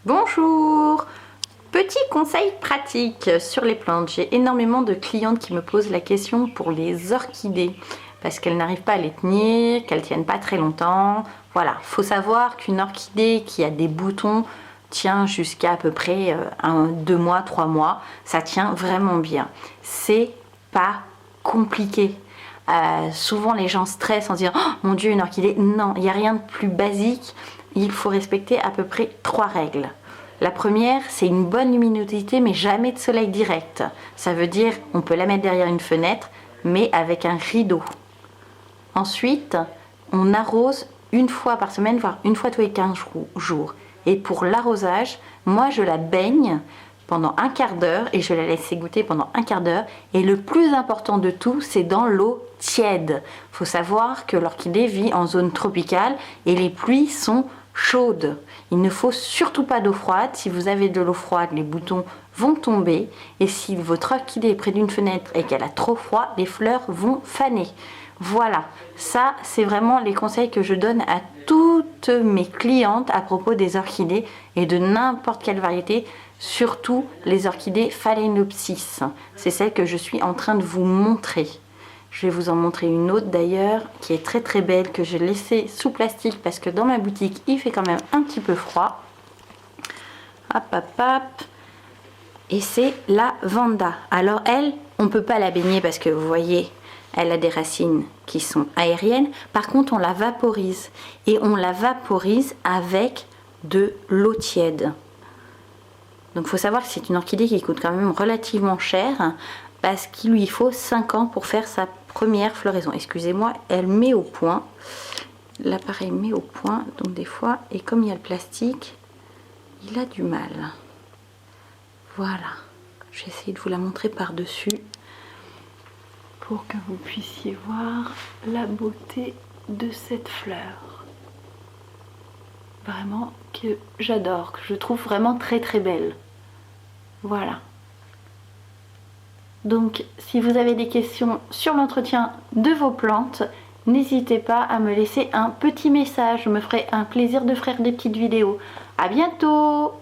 Bonjour! Petit conseil pratique sur les plantes. J'ai énormément de clientes qui me posent la question pour les orchidées parce qu'elles n'arrivent pas à les tenir, qu'elles tiennent pas très longtemps. Voilà, faut savoir qu'une orchidée qui a des boutons tient jusqu'à à peu près 2 mois, 3 mois. Ça tient vraiment bien. C'est pas compliqué. Souvent les gens stressent en se disant oh, mon Dieu, une orchidée. Non, il n'y a rien de plus basique. Il faut respecter à peu près 3 règles. La première, c'est une bonne luminosité, mais jamais de soleil direct. Ça veut dire on peut la mettre derrière une fenêtre, mais avec un rideau. Ensuite, on arrose une fois par semaine, voire une fois tous les 15 jours. Et pour l'arrosage, moi je la baigne pendant un quart d'heure et je la laisse égoutter pendant un quart d'heure. Et le plus important de tout, c'est dans l'eau tiède. Il faut savoir que l'orchidée vit en zone tropicale et les pluies sont chaudes. Il ne faut surtout pas d'eau froide. Si vous avez de l'eau froide, les boutons vont tomber. Et si votre orchidée est près d'une fenêtre et qu'elle a trop froid, les fleurs vont faner. Voilà, ça c'est vraiment les conseils que je donne à toutes mes clientes à propos des orchidées et de n'importe quelle variété, surtout les orchidées phalaenopsis. C'est celle que je suis en train de vous montrer. Je vais vous en montrer une autre d'ailleurs qui est très très belle, que j'ai laissée sous plastique parce que dans ma boutique il fait quand même un petit peu froid. Hop hop hop. Et c'est la Vanda. Alors elle, on peut pas la baigner parce que vous voyez, elle a des racines qui sont aériennes. Par contre, on la vaporise. Et on la vaporise avec de l'eau tiède. Donc, il faut savoir que c'est une orchidée qui coûte quand même relativement cher. Parce qu'il lui faut 5 ans pour faire sa première floraison. Excusez-moi, elle met au point. L'appareil met au point. Donc, des fois, et comme il y a le plastique, il a du mal. Voilà. Je vais essayer de vous la montrer par-dessus, pour que vous puissiez voir la beauté de cette fleur. Vraiment que j'adore, que je trouve vraiment très très belle. Voilà. Donc si vous avez des questions sur l'entretien de vos plantes, n'hésitez pas à me laisser un petit message. Je me ferai un plaisir de faire des petites vidéos. À bientôt!